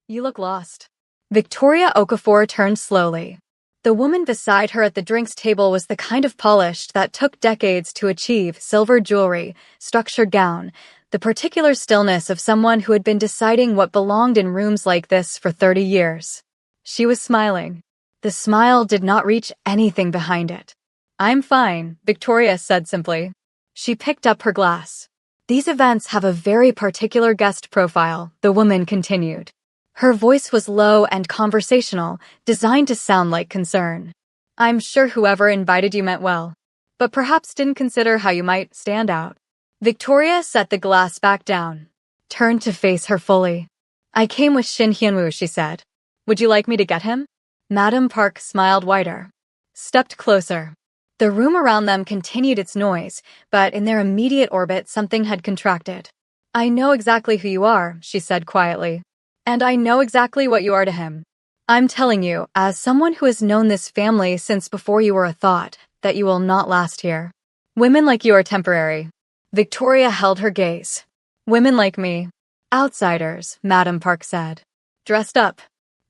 You look lost. Victoria Okafor turned slowly. The woman beside her at the drinks table was the kind of polished that took decades to achieve: silver jewelry, structured gown, the particular stillness of someone who had been deciding what belonged in rooms like this for 30 years. She was smiling. The smile did not reach anything behind it. "I'm fine," Victoria said simply. She picked up her glass. "These events have a very particular guest profile," the woman continued. Her voice was low and conversational, designed to sound like concern. "I'm sure whoever invited you meant well, but perhaps didn't consider how you might stand out." Victoria set the glass back down, turned to face her fully. "I came with Shin Hyunwoo," she said. "Would you like me to get him?" Madam Park smiled wider, stepped closer. The room around them continued its noise, but in their immediate orbit something had contracted. "I know exactly who you are," she said quietly. "And I know exactly what you are to him. I'm telling you, as someone who has known this family since before you were a thought, that you will not last here. Women like you are temporary." Victoria held her gaze. "Women like me. Outsiders," Madam Park said. "Dressed up."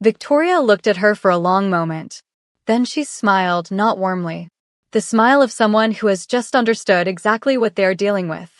Victoria looked at her for a long moment. Then she smiled, not warmly. The smile of someone who has just understood exactly what they're dealing with.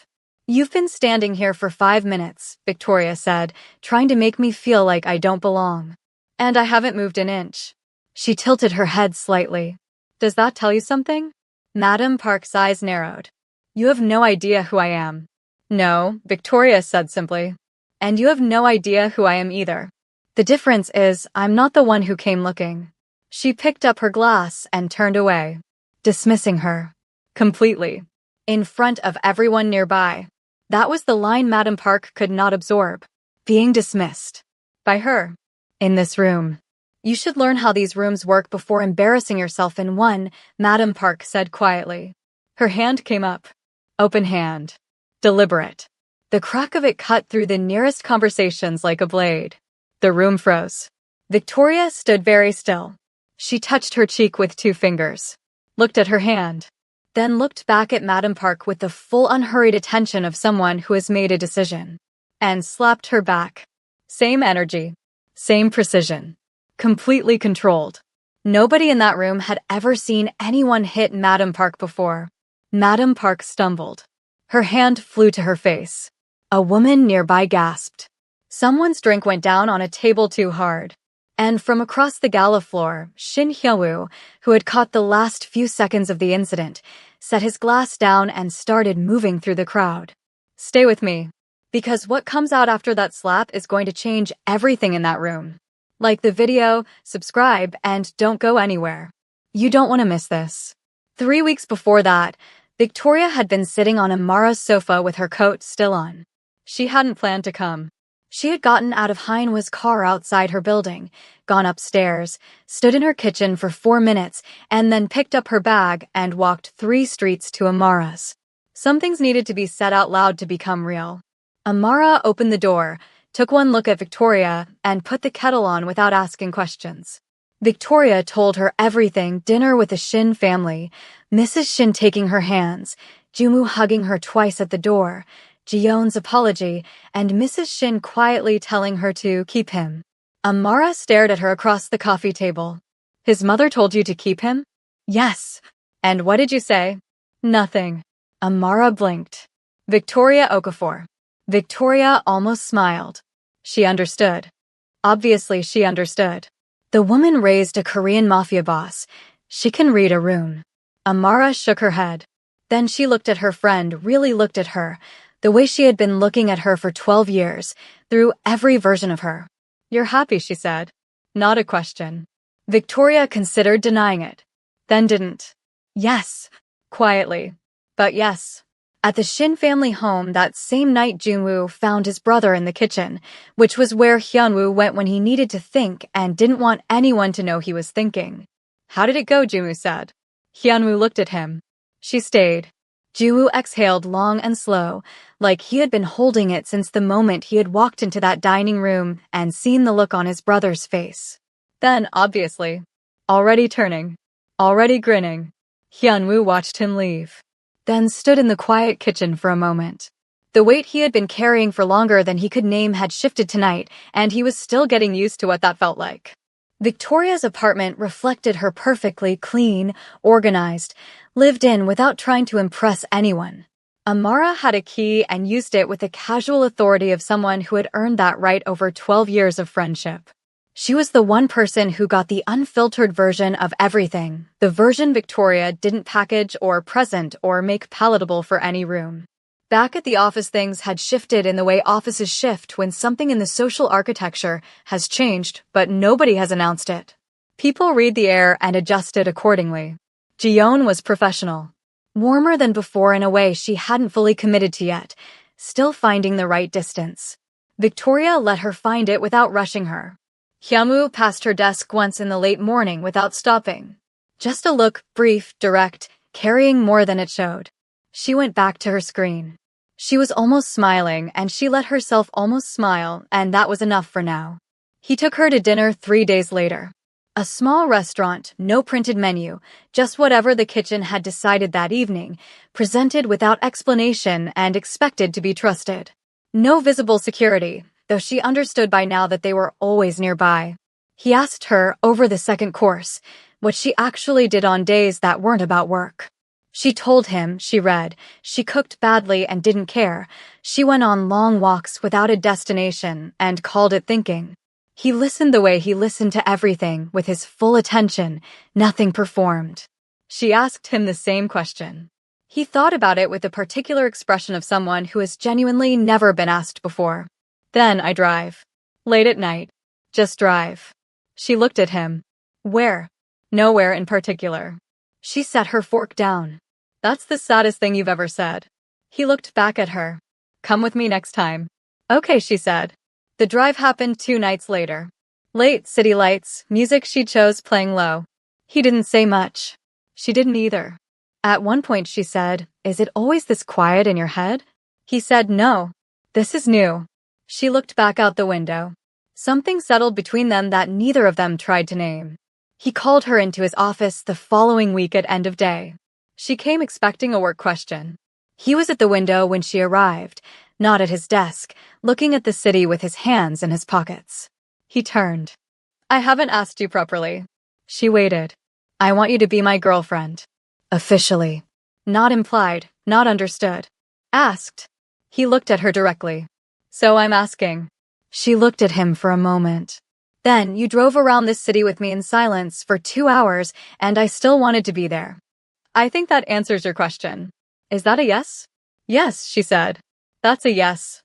"You've been standing here for 5 minutes," Victoria said, "trying to make me feel like I don't belong. And I haven't moved an inch." She tilted her head slightly. "Does that tell you something?" Madam Park's eyes narrowed. "You have no idea who I am." "No," Victoria said simply. "And you have no idea who I am either. The difference is, I'm not the one who came looking." She picked up her glass and turned away, dismissing her. Completely. In front of everyone nearby. That was the line Madam Park could not absorb. Being dismissed. By her. In this room. "You should learn how these rooms work before embarrassing yourself in one," Madam Park said quietly. Her hand came up. Open hand. Deliberate. The crack of it cut through the nearest conversations like a blade. The room froze. Victoria stood very still. She touched her cheek with 2 fingers. Looked at her hand. Then looked back at Madam Park with the full unhurried attention of someone who has made a decision. And slapped her back. Same energy. Same precision. Completely controlled. Nobody in that room had ever seen anyone hit Madam Park before. Madam Park stumbled. Her hand flew to her face. A woman nearby gasped. Someone's drink went down on a table too hard. And from across the gala floor, Shin Hyunwoo, who had caught the last few seconds of the incident, set his glass down and started moving through the crowd. "Stay with me. Because what comes out after that slap is going to change everything in that room. Like the video, subscribe, and don't go anywhere. You don't want to miss this." 3 weeks before that, Victoria had been sitting on Amara's sofa with her coat still on. She hadn't planned to come. She had gotten out of Heinwa's car outside her building, gone upstairs, stood in her kitchen for 4 minutes, and then picked up her bag and walked 3 streets to Amara's. Some things needed to be said out loud to become real. Amara opened the door, took one look at Victoria, and put the kettle on without asking questions. Victoria told her everything: dinner with the Shin family, Mrs. Shin taking her hands, Jumu hugging her twice at the door, Ji-yeon's apology, and Mrs. Shin quietly telling her to keep him. Amara stared at her across the coffee table. "His mother told you to keep him?" "Yes." "And what did you say?" "Nothing." Amara blinked. Victoria Okafor. Victoria almost smiled. She understood. Obviously she understood. The woman raised a Korean mafia boss. She can read a rune. Amara shook her head. Then she looked at her friend, really looked at her, the way she had been looking at her for 12 years, through every version of her. "You're happy," she said. Not a question. Victoria considered denying it. Then didn't. "Yes." Quietly. "But yes." At the Shin family home that same night, Junwoo found his brother in the kitchen, which was where Hyunwoo went when he needed to think and didn't want anyone to know he was thinking. "How did it go?" Junwoo said. Hyunwoo looked at him. "She stayed." Junwoo exhaled long and slow, like he had been holding it since the moment he had walked into that dining room and seen the look on his brother's face. Then, obviously, already turning, already grinning, Hyunwoo watched him leave. Then stood in the quiet kitchen for a moment. The weight he had been carrying for longer than he could name had shifted tonight, and he was still getting used to what that felt like. Victoria's apartment reflected her perfectly clean, organized, lived in without trying to impress anyone. Amara had a key and used it with the casual authority of someone who had earned that right over 12 years of friendship. She was the one person who got the unfiltered version of everything, the version Victoria didn't package or present or make palatable for any room. Back at the office, things had shifted in the way offices shift when something in the social architecture has changed, but nobody has announced it. People read the air and adjust it accordingly. Jiyeon was professional. Warmer than before in a way she hadn't fully committed to yet, still finding the right distance. Victoria let her find it without rushing her. Hyunwoo passed her desk once in the late morning without stopping. Just a look, brief, direct, carrying more than it showed. She went back to her screen. She was almost smiling, and she let herself almost smile, and that was enough for now. He took her to dinner 3 days later. A small restaurant, no printed menu, just whatever the kitchen had decided that evening, presented without explanation and expected to be trusted. No visible security, though she understood by now that they were always nearby. He asked her, over the second course, what she actually did on days that weren't about work. She told him, she read, she cooked badly and didn't care. She went on long walks without a destination and called it thinking. He listened the way he listened to everything, with his full attention, nothing performed. She asked him the same question. He thought about it with the particular expression of someone who has genuinely never been asked before. Then I drive. Late at night. Just drive. She looked at him. Where? Nowhere in particular. She set her fork down. That's the saddest thing you've ever said. He looked back at her. Come with me next time. Okay, she said. The drive happened 2 nights later. Late, city lights, music she chose playing low. He didn't say much. She didn't either. At one point she said, "Is it always this quiet in your head?" He said, "No. This is new." She looked back out the window. Something settled between them that neither of them tried to name. He called her into his office the following week at end of day. She came expecting a work question. He was at the window when she arrived, not at his desk, looking at the city with his hands in his pockets. He turned. "I haven't asked you properly." She waited. "I want you to be my girlfriend." Officially. Not implied, not understood. Asked. He looked at her directly. "So I'm asking." She looked at him for a moment. "Then you drove around this city with me in silence for 2 hours, and I still wanted to be there. I think that answers your question. Is that a yes?" "Yes," she said. "That's a yes."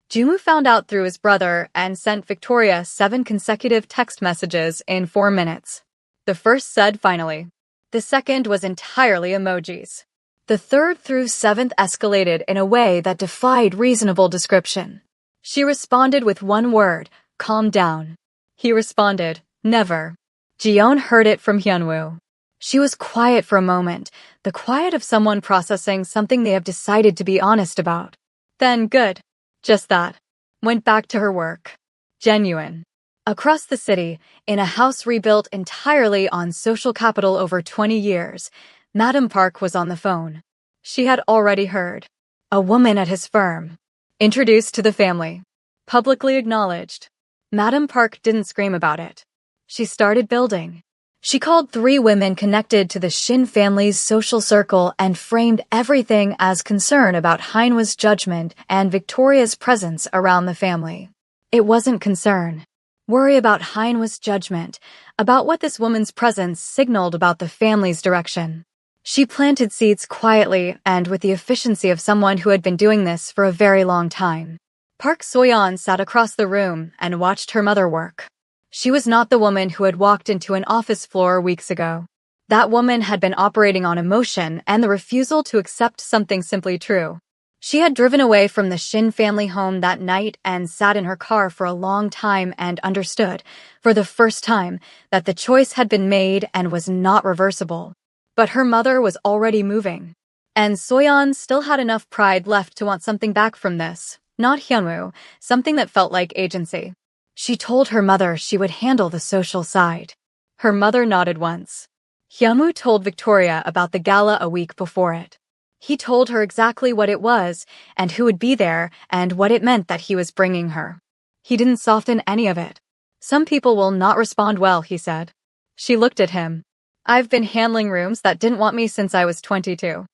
Jumu found out through his brother and sent Victoria 7 consecutive text messages in 4 minutes. The first said finally. The second was entirely emojis. The third through 7th escalated in a way that defied reasonable description. She responded with one word, "Calm down." He responded, "Never." Jiyeon heard it from Hyunwoo. She was quiet for a moment, the quiet of someone processing something they have decided to be honest about. Then, good. Just that. Went back to her work. Genuine. Across the city, in a house rebuilt entirely on social capital over 20 years, Madam Park was on the phone. She had already heard. A woman at his firm. Introduced to the family. Publicly acknowledged. Madam Park didn't scream about it. She started building. She called 3 women connected to the Shin family's social circle and framed everything as concern about Heinwa's judgment and Victoria's presence around the family. It wasn't concern. Worry about Heinwa's judgment, about what this woman's presence signaled about the family's direction. She planted seeds quietly and with the efficiency of someone who had been doing this for a very long time. Park Soyeon sat across the room and watched her mother work. She was not the woman who had walked into an office floor weeks ago. That woman had been operating on emotion and the refusal to accept something simply true. She had driven away from the Shin family home that night and sat in her car for a long time and understood, for the first time, that the choice had been made and was not reversible. But her mother was already moving. And Soyeon still had enough pride left to want something back from this, not Hyunwoo, something that felt like agency. She told her mother she would handle the social side. Her mother nodded once. Hyunwoo told Victoria about the gala a week before it. He told her exactly what it was, and who would be there, and what it meant that he was bringing her. He didn't soften any of it. Some people will not respond well, he said. She looked at him. I've been handling rooms that didn't want me since I was 22.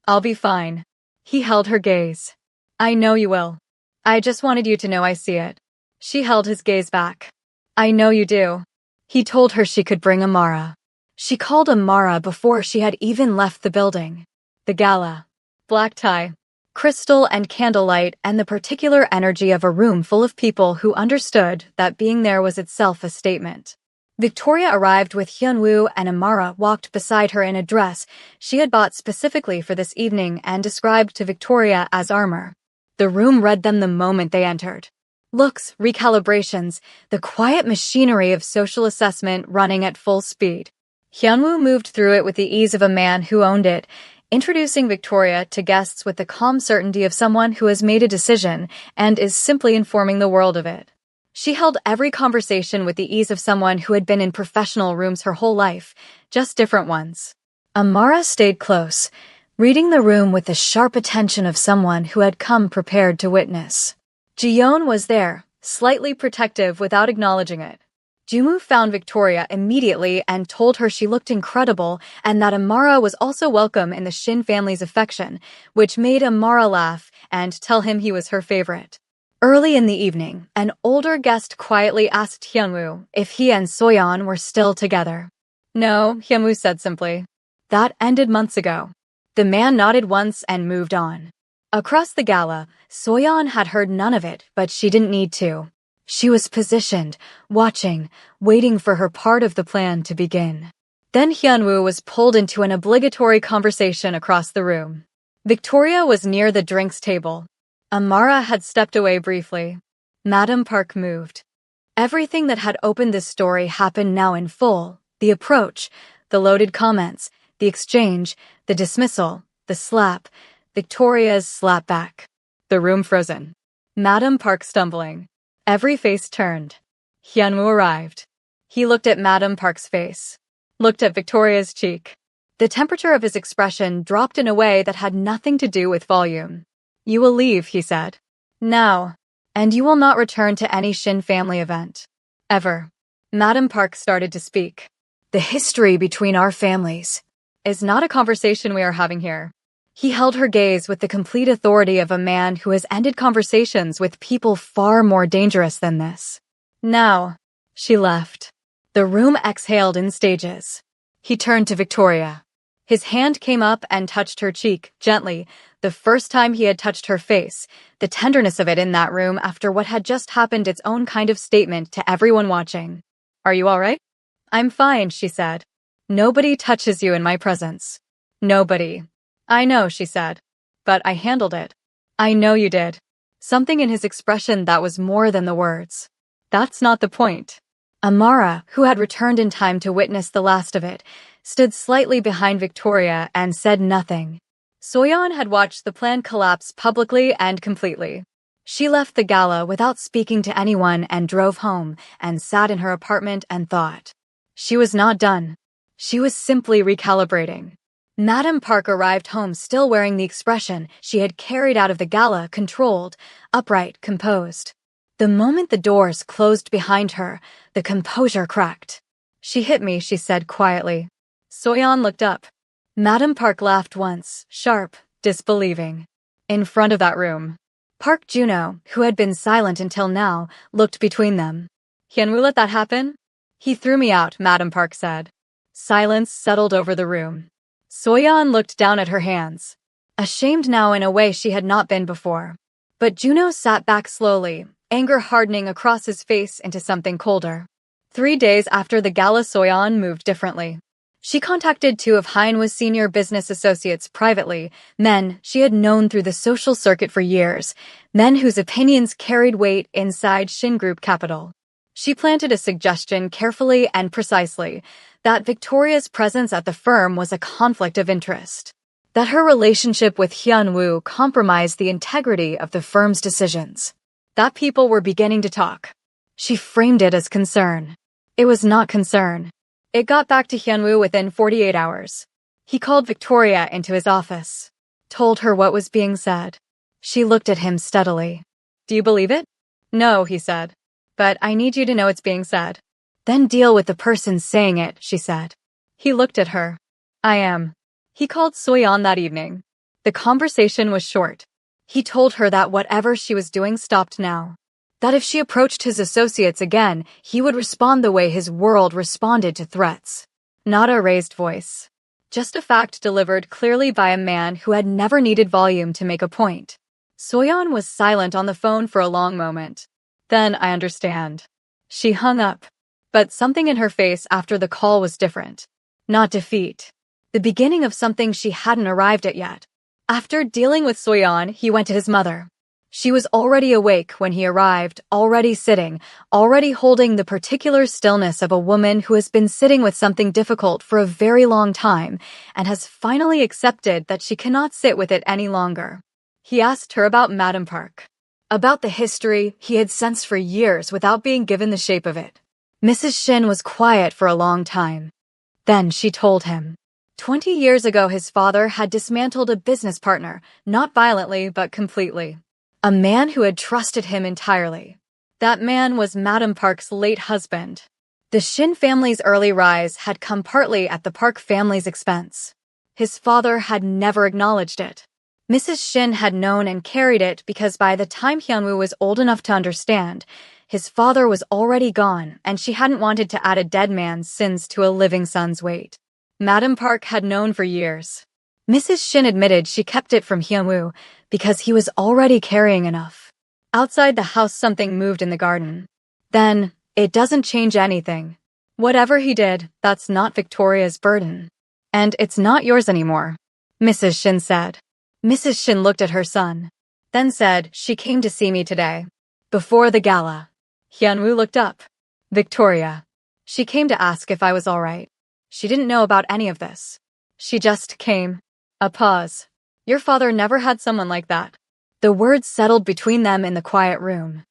I'll be fine. He held her gaze. I know you will. I just wanted you to know I see it. She held his gaze back. I know you do. He told her she could bring Amara. She called Amara before she had even left the building. The gala. Black tie. Crystal and candlelight, and the particular energy of a room full of people who understood that being there was itself a statement. Victoria arrived with Hyunwoo, and Amara walked beside her in a dress she had bought specifically for this evening and described to Victoria as armor. The room read them the moment they entered. Looks, recalibrations, the quiet machinery of social assessment running at full speed. Hyunwoo moved through it with the ease of a man who owned it, introducing Victoria to guests with the calm certainty of someone who has made a decision and is simply informing the world of it. She held every conversation with the ease of someone who had been in professional rooms her whole life, just different ones. Amara stayed close, reading the room with the sharp attention of someone who had come prepared to witness. Jiyeon was there, slightly protective without acknowledging it. Jumu found Victoria immediately and told her she looked incredible and that Amara was also welcome in the Shin family's affection, which made Amara laugh and tell him he was her favorite. Early in the evening, an older guest quietly asked Hyunwoo if he and Soyeon were still together. No, Hyunwoo said simply. That ended months ago. The man nodded once and moved on. Across the gala, Soyeon had heard none of it, but she didn't need to. She was positioned, watching, waiting for her part of the plan to begin. Then Hyunwoo was pulled into an obligatory conversation across the room. Victoria was near the drinks table. Amara had stepped away briefly. Madam Park moved. Everything that had opened this story happened now in full. The approach, the loaded comments, the exchange, the dismissal, the slap, Victoria's slap back. The room frozen. Madam Park stumbling. Every face turned. Hyunwoo arrived. He looked at Madam Park's face. Looked at Victoria's cheek. The temperature of his expression dropped in a way that had nothing to do with volume. You will leave, he said. Now. And you will not return to any Shin family event. Ever. Madam Park started to speak. The history between our families is not a conversation we are having here. He held her gaze with the complete authority of a man who has ended conversations with people far more dangerous than this. Now. She left. The room exhaled in stages. He turned to Victoria. His hand came up and touched her cheek, gently, the first time he had touched her face, the tenderness of it in that room after what had just happened, its own kind of statement to everyone watching. Are you all right? I'm fine, she said. Nobody touches you in my presence. Nobody. I know, she said. But I handled it. I know you did. Something in his expression that was more than the words. That's not the point. Amara, who had returned in time to witness the last of it, stood slightly behind Victoria and said nothing. Soyeon had watched the plan collapse publicly and completely. She left the gala without speaking to anyone and drove home and sat in her apartment and thought. She was not done. She was simply recalibrating. Madam Park arrived home still wearing the expression she had carried out of the gala, controlled, upright, composed. The moment the doors closed behind her, the composure cracked. She hit me, she said quietly. Soyeon looked up. Madam Park laughed once, sharp, disbelieving. In front of that room. Park Juno, who had been silent until now, looked between them. Hyunwoo let that happen? He threw me out, Madam Park said. Silence settled over the room. Soyeon looked down at her hands. Ashamed now in a way she had not been before. But Juno sat back slowly, anger hardening across his face into something colder. 3 days after the gala, Soyeon moved differently. She contacted 2 of Hyunwoo's senior business associates privately, men she had known through the social circuit for years, men whose opinions carried weight inside Shin Group capital. She planted a suggestion carefully and precisely that Victoria's presence at the firm was a conflict of interest, that her relationship with Hyunwoo compromised the integrity of the firm's decisions, that people were beginning to talk. She framed it as concern. It was not concern. It got back to Hyunwoo within 48 hours. He called Victoria into his office. told her what was being said. She looked at him steadily. Do you believe it? No, he said. But I need you to know it's being said. Then deal with the person saying it, she said. He looked at her. I am. He called Soyeon that evening. The conversation was short. He told her that whatever she was doing stopped now. That if she approached his associates again, he would respond the way his world responded to threats. Not a raised voice. Just a fact delivered clearly by a man who had never needed volume to make a point. Soyeon was silent on the phone for a long moment. Then I understand. She hung up. But something in her face after the call was different. Not defeat. The beginning of something she hadn't arrived at yet. After dealing with Soyeon, he went to his mother. She was already awake when he arrived, already sitting, already holding the particular stillness of a woman who has been sitting with something difficult for a very long time and has finally accepted that she cannot sit with it any longer. He asked her about Madam Park. About the history he had sensed for years without being given the shape of it. Mrs. Shin was quiet for a long time. Then she told him. 20 years ago his father had dismantled a business partner, not violently but completely. A man who had trusted him entirely. That man was Madam Park's late husband. The Shin family's early rise had come partly at the Park family's expense. His father had never acknowledged it. Mrs. Shin had known and carried it because by the time Hyunwoo was old enough to understand, his father was already gone and she hadn't wanted to add a dead man's sins to a living son's weight. Madam Park had known for years. Mrs. Shin admitted she kept it from Hyunwoo because he was already carrying enough. Outside the house something moved in the garden. Then, it doesn't change anything. Whatever he did, that's not Victoria's burden. And it's not yours anymore, Mrs. Shin said. Mrs. Shin looked at her son. Then said, she came to see me today. Before the gala. Hyunwoo looked up. Victoria. She came to ask if I was all right. She didn't know about any of this. She just came. A pause. Your father never had someone like that. The words settled between them in the quiet room.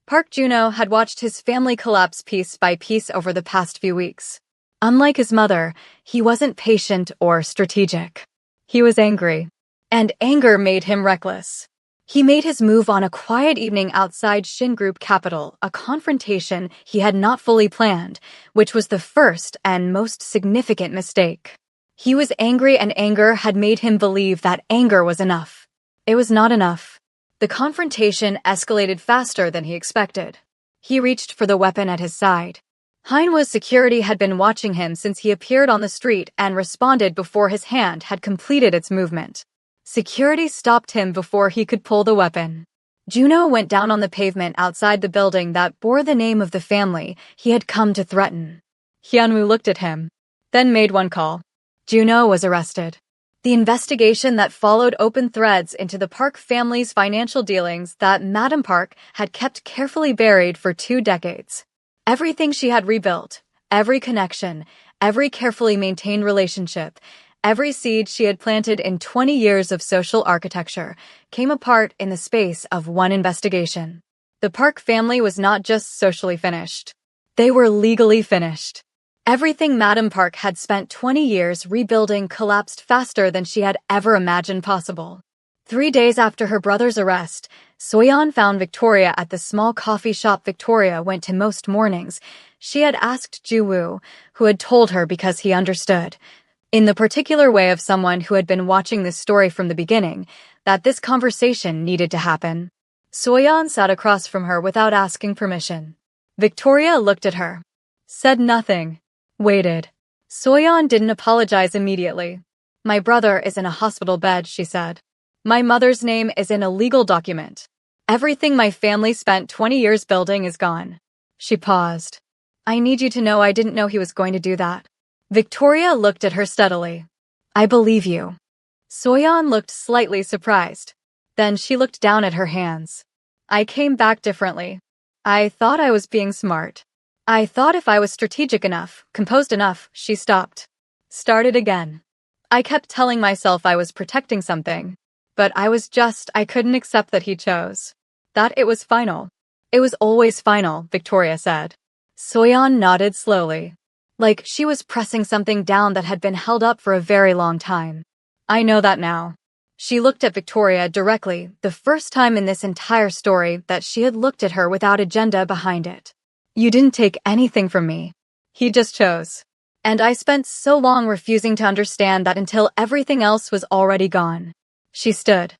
Park Juno had watched his family collapse piece by piece over the past few weeks. Unlike his mother, he wasn't patient or strategic. He was angry. And anger made him reckless. He made his move on a quiet evening outside Shin Group Capital, a confrontation he had not fully planned, which was the first and most significant mistake. He was angry and anger had made him believe that anger was enough. It was not enough. The confrontation escalated faster than he expected. He reached for the weapon at his side. Hyunwoo's security had been watching him since he appeared on the street and responded before his hand had completed its movement. Security stopped him before he could pull the weapon. Juno went down on the pavement outside the building that bore the name of the family he had come to threaten. Hyunwoo looked at him, then made one call. Juno was arrested. The investigation that followed opened threads into the Park family's financial dealings that Madam Park had kept carefully buried for 2 decades. Everything she had rebuilt, every connection, every carefully maintained relationship, every seed she had planted in 20 years of social architecture came apart in the space of one investigation. The Park family was not just socially finished. They were legally finished. Everything Madam Park had spent 20 years rebuilding collapsed faster than she had ever imagined possible. 3 days after her brother's arrest, Soyeon found Victoria at the small coffee shop Victoria went to most mornings. She had asked Ju-woo, who had told her because he understood, in the particular way of someone who had been watching this story from the beginning, that this conversation needed to happen. Soyeon sat across from her without asking permission. Victoria looked at her. Said nothing. Waited. Soyeon didn't apologize immediately. My brother is in a hospital bed, she said. My mother's name is in a legal document. Everything my family spent 20 years building is gone. She paused. I need you to know I didn't know he was going to do that. Victoria looked at her steadily. I believe you. Soyeon looked slightly surprised. Then she looked down at her hands. I came back differently. I thought I was being smart. I thought if I was strategic enough, composed enough, she stopped. Started again. I kept telling myself I was protecting something. But I couldn't accept that he chose. That it was final. It was always final, Victoria said. Soyeon nodded slowly. Like she was pressing something down that had been held up for a very long time. I know that now. She looked at Victoria directly, the first time in this entire story that she had looked at her without agenda behind it. You didn't take anything from me. He just chose. And I spent so long refusing to understand that until everything else was already gone. She stood.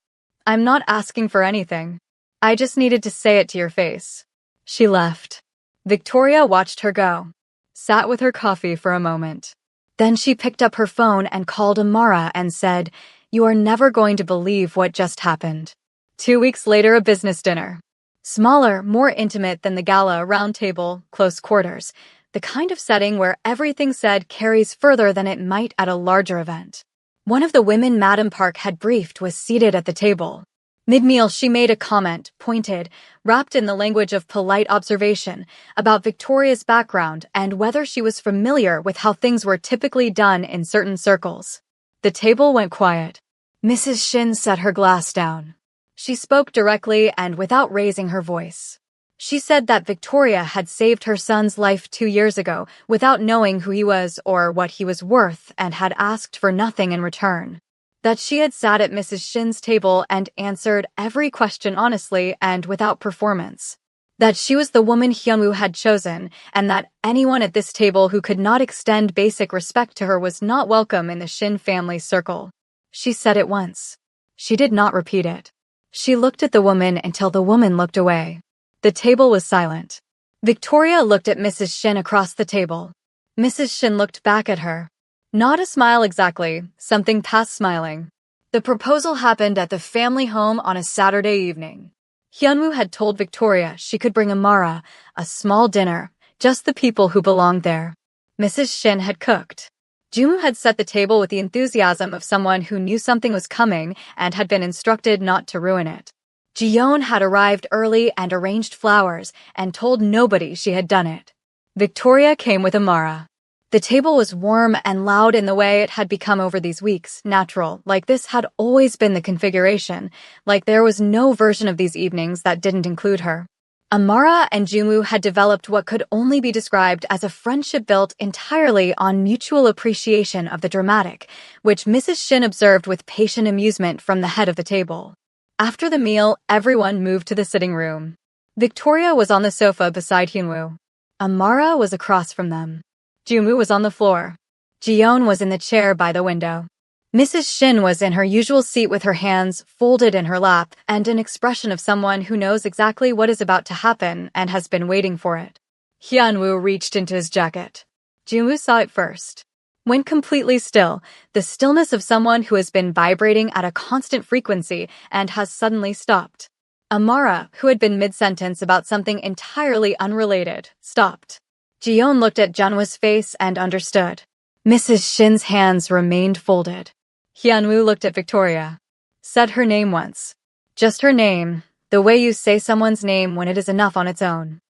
I'm not asking for anything. I just needed to say it to your face. She left. Victoria watched her go. Sat with her coffee for a moment. Then she picked up her phone and called Amara and said, "You are never going to believe what just happened." 2 weeks later, a business dinner. Smaller, more intimate than the gala, round table, close quarters. The kind of setting where everything said carries further than it might at a larger event. One of the women Madam Park had briefed was seated at the table. Mid-meal, she made a comment, pointed, wrapped in the language of polite observation, about Victoria's background and whether she was familiar with how things were typically done in certain circles. The table went quiet. Mrs. Shin set her glass down. She spoke directly and without raising her voice. She said that Victoria had saved her son's life 2 years ago without knowing who he was or what he was worth and had asked for nothing in return. That she had sat at Mrs. Shin's table and answered every question honestly and without performance. That she was the woman Hyunwoo had chosen, and that anyone at this table who could not extend basic respect to her was not welcome in the Shin family circle. She said it once. She did not repeat it. She looked at the woman until the woman looked away. The table was silent. Victoria looked at Mrs. Shin across the table. Mrs. Shin looked back at her. Not a smile exactly, something past smiling. The proposal happened at the family home on a Saturday evening. Hyunwoo had told Victoria she could bring Amara, a small dinner, just the people who belonged there. Mrs. Shin had cooked. Joomoo had set the table with the enthusiasm of someone who knew something was coming and had been instructed not to ruin it. Jiyeon had arrived early and arranged flowers and told nobody she had done it. Victoria came with Amara. The table was warm and loud in the way it had become over these weeks, natural, like this had always been the configuration, like there was no version of these evenings that didn't include her. Amara and Joomoo had developed what could only be described as a friendship built entirely on mutual appreciation of the dramatic, which Mrs. Shin observed with patient amusement from the head of the table. After the meal, everyone moved to the sitting room. Victoria was on the sofa beside Hyunwoo. Amara was across from them. Joomoo was on the floor. Jiyeon was in the chair by the window. Mrs. Shin was in her usual seat with her hands folded in her lap and an expression of someone who knows exactly what is about to happen and has been waiting for it. Hyunwoo reached into his jacket. Joomoo saw it first. Went completely still, the stillness of someone who has been vibrating at a constant frequency and has suddenly stopped. Amara, who had been mid-sentence about something entirely unrelated, stopped. Jiyeon looked at Junwoo's face and understood. Mrs. Shin's hands remained folded. Hyunwoo looked at Victoria. Said her name once. Just her name, the way you say someone's name when it is enough on its own.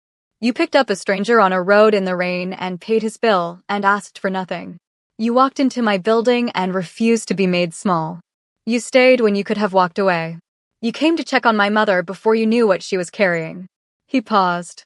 You picked up a stranger on a road in the rain and paid his bill and asked for nothing. You walked into my building and refused to be made small. You stayed when you could have walked away. You came to check on my mother before you knew what she was carrying. He paused.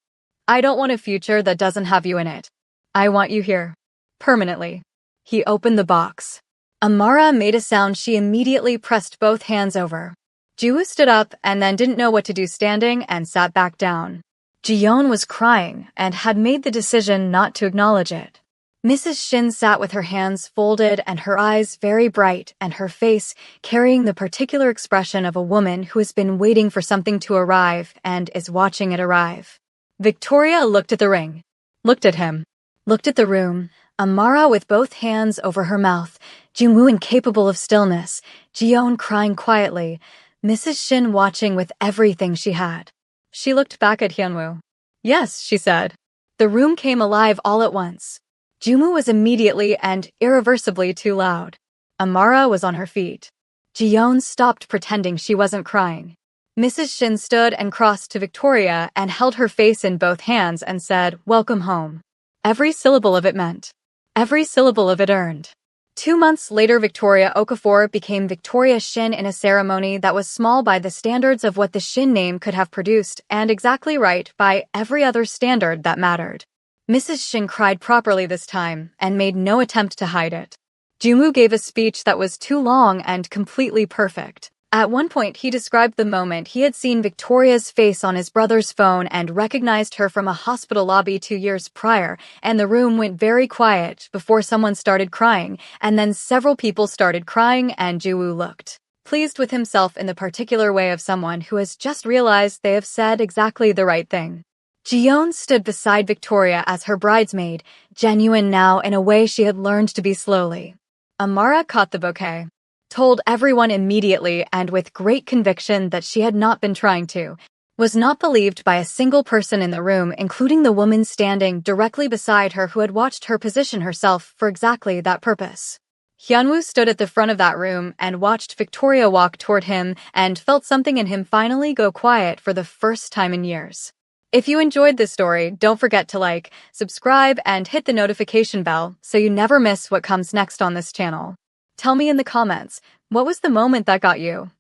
I don't want a future that doesn't have you in it. I want you here. Permanently. He opened the box. Amara made a sound she immediately pressed both hands over. Joomoo stood up and then didn't know what to do standing and sat back down. Jiyeon was crying and had made the decision not to acknowledge it. Mrs. Shin sat with her hands folded and her eyes very bright and her face carrying the particular expression of a woman who has been waiting for something to arrive and is watching it arrive. Victoria looked at the ring. Looked at him. Looked at the room. Amara with both hands over her mouth. Joomoo incapable of stillness. Jiyeon crying quietly. Mrs. Shin watching with everything she had. She looked back at Hyunwoo. Yes, she said. The room came alive all at once. Joomoo was immediately and irreversibly too loud. Amara was on her feet. Jiyeon stopped pretending she wasn't crying. Mrs. Shin stood and crossed to Victoria and held her face in both hands and said, "Welcome home." Every syllable of it meant. Every syllable of it earned. 2 months later, Victoria Okafor became Victoria Shin in a ceremony that was small by the standards of what the Shin name could have produced and exactly right by every other standard that mattered. Mrs. Shin cried properly this time and made no attempt to hide it. Jungwoo gave a speech that was too long and completely perfect. At one point, he described the moment he had seen Victoria's face on his brother's phone and recognized her from a hospital lobby 2 years prior, and the room went very quiet before someone started crying, and then several people started crying and Jungwoo looked pleased with himself in the particular way of someone who has just realized they have said exactly the right thing. Jiyeon stood beside Victoria as her bridesmaid, genuine now in a way she had learned to be slowly. Amara caught the bouquet, told everyone immediately and with great conviction that she had not been trying to, was not believed by a single person in the room, including the woman standing directly beside her who had watched her position herself for exactly that purpose. Hyunwoo stood at the front of that room and watched Victoria walk toward him and felt something in him finally go quiet for the first time in years. If you enjoyed this story, don't forget to like, subscribe, and hit the notification bell so you never miss what comes next on this channel. Tell me in the comments, what was the moment that got you?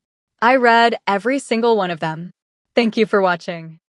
I read every single one of them. Thank you for watching.